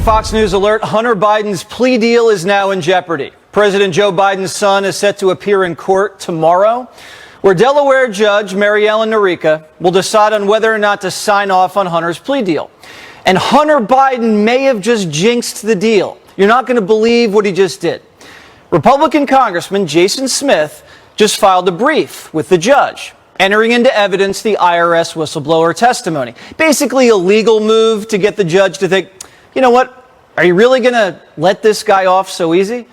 Fox News alert, Hunter Biden's plea deal is now in jeopardy. President Joe Biden's son is set to appear in court tomorrow, where Delaware Judge Mary Ellen Noreika will decide on whether or not to sign off on Hunter's plea deal. And Hunter Biden may have just jinxed the deal. You're not going to believe what he just did. Republican Congressman Jason Smith just filed a brief with the judge, entering into evidence the IRS whistleblower testimony. Basically a legal move to get the judge to think, you know what, are you really going to let this guy off so easy?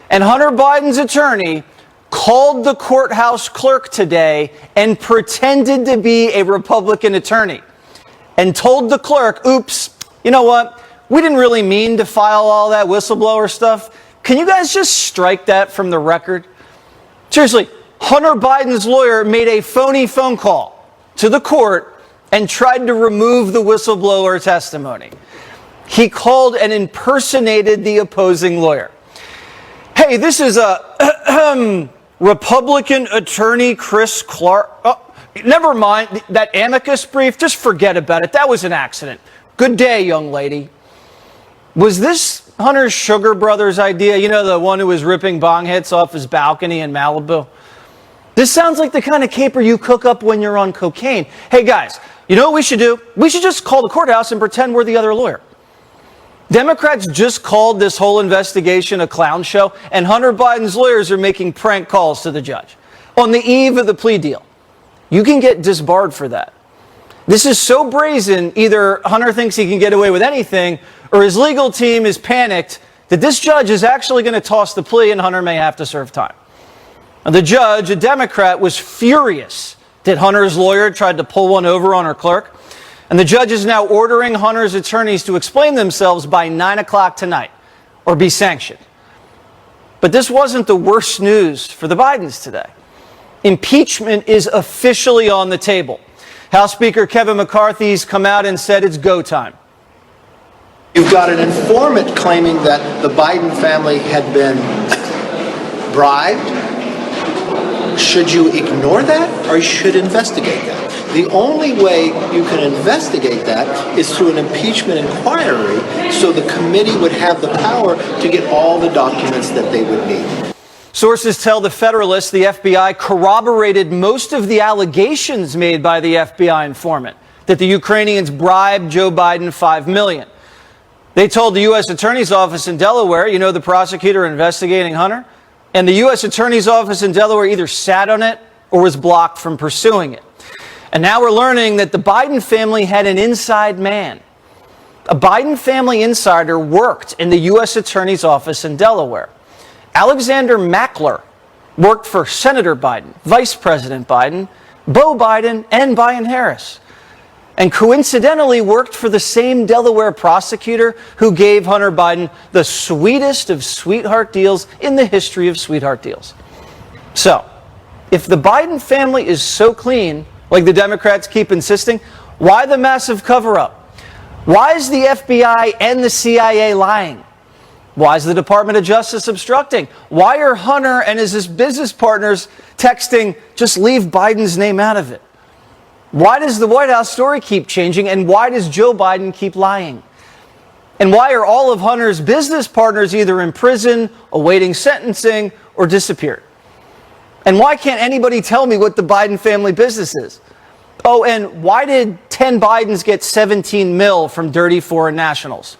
And Hunter Biden's attorney called the courthouse clerk today and pretended to be a Republican attorney and told the clerk, oops, you know what, we didn't really mean to file all that whistleblower stuff. Can you guys just strike that from the record? Seriously, Hunter Biden's lawyer made a phony phone call to the court and tried to remove the whistleblower testimony. He called and impersonated the opposing lawyer. Hey, this is a Republican attorney Chris Clark. Oh, never mind that amicus brief. Just forget about it. That was an accident. Good day, young lady. Was this Hunter's Sugar Brothers idea? You know, the one who was ripping bong hits off his balcony in Malibu? This sounds like the kind of caper you cook up when you're on cocaine. Hey, guys, you know what we should do? We should just call the courthouse and pretend we're the other lawyer. Democrats just called this whole investigation a clown show, and Hunter Biden's lawyers are making prank calls to the judge on the eve of the plea deal. You can get disbarred for that. This is so brazen, either Hunter thinks he can get away with anything, or his legal team is panicked that this judge is actually going to toss the plea and Hunter may have to serve time. And the judge, a Democrat, was furious that Hunter's lawyer tried to pull one over on her clerk. And the judge is now ordering Hunter's attorneys to explain themselves by 9 o'clock tonight or be sanctioned. But this wasn't the worst news for the Bidens today. Impeachment is officially on the table. House Speaker Kevin McCarthy's come out and said it's go time. You've got an informant claiming that the Biden family had been bribed. Should you ignore that or you should investigate that? The only way you can investigate that is through an impeachment inquiry, so the committee would have the power to get all the documents that they would need. Sources tell the Federalist the FBI corroborated most of the allegations made by the FBI informant that the Ukrainians bribed Joe Biden $5 million. They told the U.S. Attorney's Office in Delaware, you know, the prosecutor investigating Hunter, and the U.S. Attorney's Office in Delaware either sat on it or was blocked from pursuing it. And now we're learning that the Biden family had an inside man. A Biden family insider worked in the U.S. Attorney's Office in Delaware. Alexander Mackler worked for Senator Biden, Vice President Biden, Beau Biden, and Brian Harris. And coincidentally worked for the same Delaware prosecutor who gave Hunter Biden the sweetest of sweetheart deals in the history of sweetheart deals. So, if the Biden family is so clean, like the Democrats keep insisting, why the massive cover-up? Why is the FBI and the CIA lying? Why is the Department of Justice obstructing? Why are Hunter and his business partners texting, just leave Biden's name out of it? Why does the White House story keep changing, and why does Joe Biden keep lying? And why are all of Hunter's business partners either in prison, awaiting sentencing, or disappeared? And why can't anybody tell me what the Biden family business is? Oh, and why did 10 Bidens get 17 mil from dirty foreign nationals?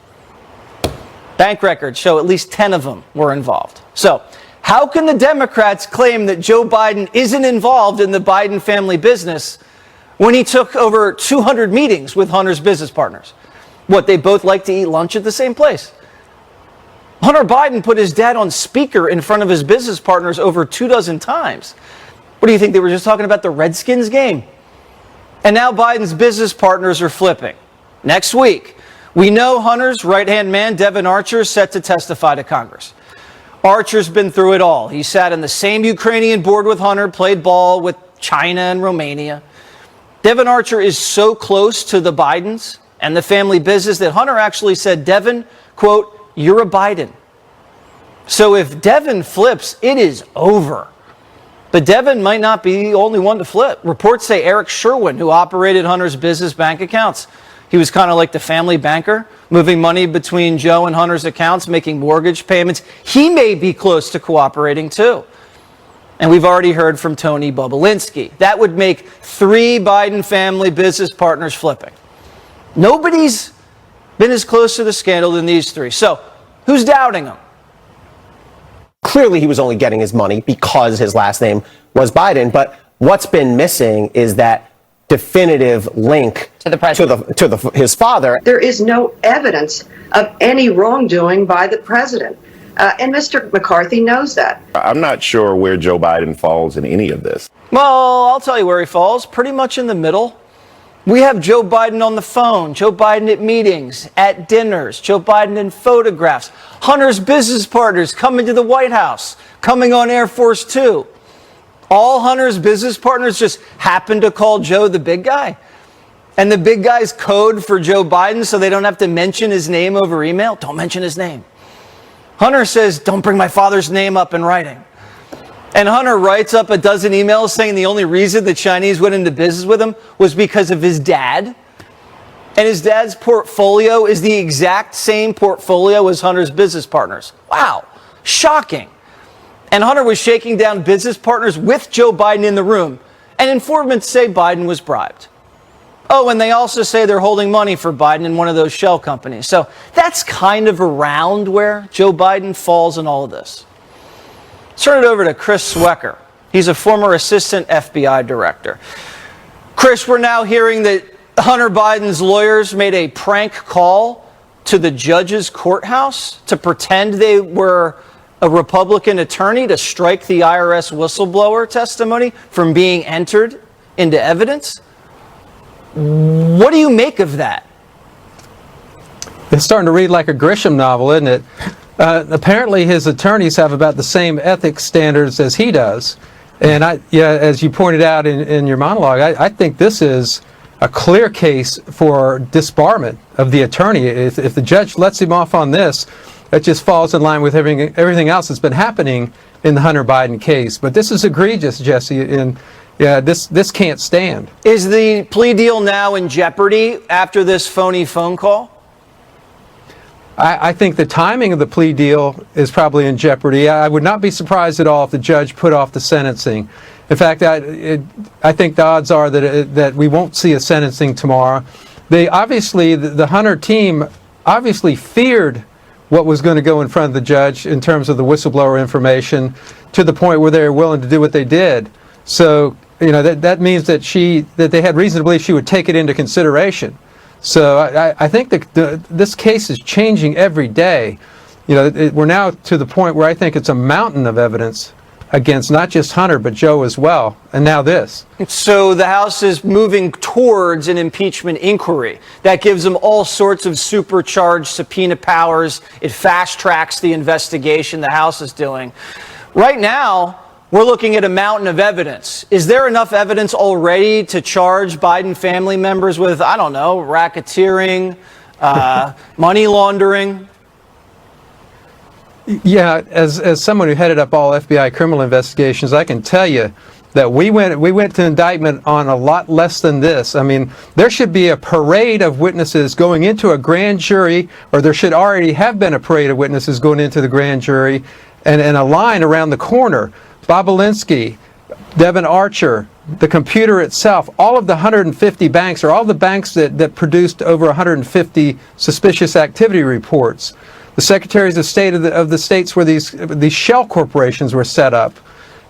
Bank records show at least 10 of them were involved. So, how can the Democrats claim that Joe Biden isn't involved in the Biden family business when he took over 200 meetings with Hunter's business partners? What, they both like to eat lunch at the same place? Hunter Biden put his dad on speaker in front of his business partners over 24 times. What do you think, they were just talking about the Redskins game? And now Biden's business partners are flipping. Next week, we know Hunter's right-hand man, Devon Archer, is set to testify to Congress. Archer's been through it all. He sat in the same Ukrainian board with Hunter, played ball with China and Romania. Devon Archer is so close to the Bidens and the family business that Hunter actually said, Devon, quote, you're a Biden. So if Devon flips, it is over. But Devon might not be the only one to flip. Reports say Eric Sherwin, who operated Hunter's business bank accounts, He was kind of like the family banker, moving money between Joe and Hunter's accounts, making mortgage payments. He may be close to cooperating too. And we've already heard from Tony Bobulinski. That would make 3 Biden family business partners flipping. Nobody's been as close to the scandal than these 3. So who's doubting him? Clearly, he was only getting his money because his last name was Biden. But what's been missing is that definitive link to the president, to his father. There is no evidence of any wrongdoing by the president. And Mr. McCarthy knows that. I'm not sure where Joe Biden falls in any of this. Well, I'll tell you where he falls. Pretty much in the middle. We have Joe Biden on the phone, Joe Biden at meetings, at dinners, Joe Biden in photographs, Hunter's business partners coming to the White House, coming on Air Force Two. All Hunter's business partners just happen to call Joe the big guy. And the big guy's code for Joe Biden so they don't have to mention his name over email. Don't mention his name. Hunter says, don't bring my father's name up in writing. And Hunter writes up a dozen emails saying the only reason the Chinese went into business with him was because of his dad. And his dad's portfolio is the exact same portfolio as Hunter's business partners. Wow, shocking. And Hunter was shaking down business partners with Joe Biden in the room. And informants say Biden was bribed. Oh, and they also say they're holding money for Biden in one of those shell companies. So that's kind of around where Joe Biden falls in all of this. Let's turn it over to Chris Swecker. He's a former assistant FBI director. Chris, we're now hearing that Hunter Biden's lawyers made a prank call to the judge's courthouse to pretend they were a Republican attorney to strike the IRS whistleblower testimony from being entered into evidence. What do you make of that? It's starting to read like a Grisham novel, isn't it? Apparently his attorneys have about the same ethics standards as he does. And as you pointed out in your monologue, I think this is a clear case for disbarment of the attorney. If the judge lets him off on this, that just falls in line with everything else that's been happening in the Hunter Biden case. But this is egregious, Jesse, and this can't stand. Is the plea deal now in jeopardy after this phony phone call? I think the timing of the plea deal is probably in jeopardy. I would not be surprised at all if the judge put off the sentencing. In fact, I think the odds are that we won't see a sentencing tomorrow. The Hunter team obviously feared what was going to go in front of the judge in terms of the whistleblower information, to the point where they were willing to do what they did. So, that means that they had reason to believe she would take it into consideration. So I think that this case is changing every day. We're now to the point where I think it's a mountain of evidence against not just Hunter, but Joe as well. And now this. So the House is moving towards an impeachment inquiry. That gives them all sorts of supercharged subpoena powers. It fast tracks the investigation the House is doing. Right now, we're looking at a mountain of evidence. Is there enough evidence already to charge Biden family members with, I don't know, racketeering, money laundering? Yeah, as someone who headed up all FBI criminal investigations, I can tell you that we went to indictment on a lot less than this. I mean, there should be a parade of witnesses going into a grand jury, or there should already have been a parade of witnesses going into the grand jury, and a line around the corner. Bobulinski, Devin Archer, the computer itself, all of the 150 banks, or all the banks that produced over 150 suspicious activity reports, the secretaries of state of the states where these shell corporations were set up,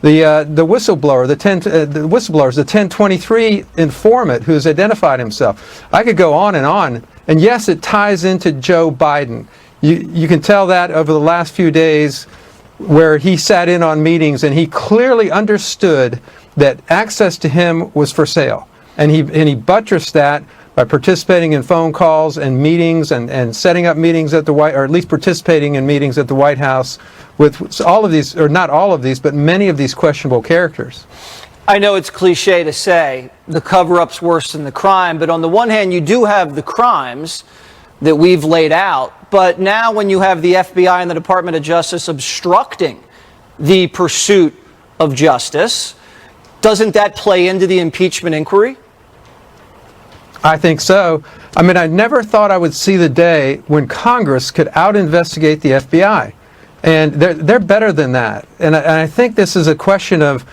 the whistleblower, the 1023 informant who's identified himself. I could go on, and yes, it ties into Joe Biden. You can tell that over the last few days, where he sat in on meetings and he clearly understood that access to him was for sale. And he buttressed that by participating in phone calls and meetings and setting up meetings at the or at least participating in meetings at the White House with all of these, or not all of these, but many of these questionable characters. I know it's cliche to say the cover-up's worse than the crime, but on the one hand, you do have the crimes that we've laid out. But now when you have the FBI and the Department of Justice obstructing the pursuit of justice, doesn't that play into the impeachment inquiry? I think so. I mean, I never thought I would see the day when Congress could out-investigate the FBI. And they're better than that. And I think this is a question of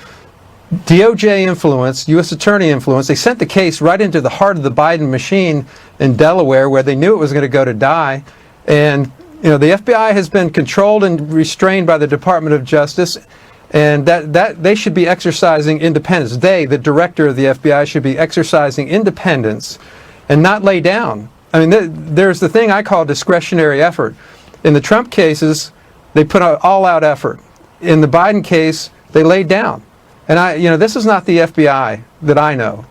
DOJ influence, U.S. Attorney influence. They sent the case right into the heart of the Biden machine in Delaware, where they knew it was going to go to die. And, you know, the FBI has been controlled and restrained by the Department of Justice, and that they should be exercising independence. They, the director of the FBI, should be exercising independence and not lay down. I mean, there's the thing I call discretionary effort. In the Trump cases, they put out all-out effort. In the Biden case, they laid down. And this is not the FBI that I know.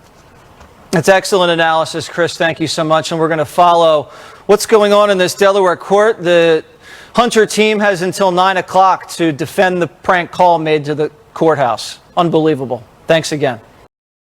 That's excellent analysis, Chris. Thank you so much. And we're going to follow what's going on in this Delaware court. The Hunter team has until 9 o'clock to defend the prank call made to the courthouse. Unbelievable. Thanks again.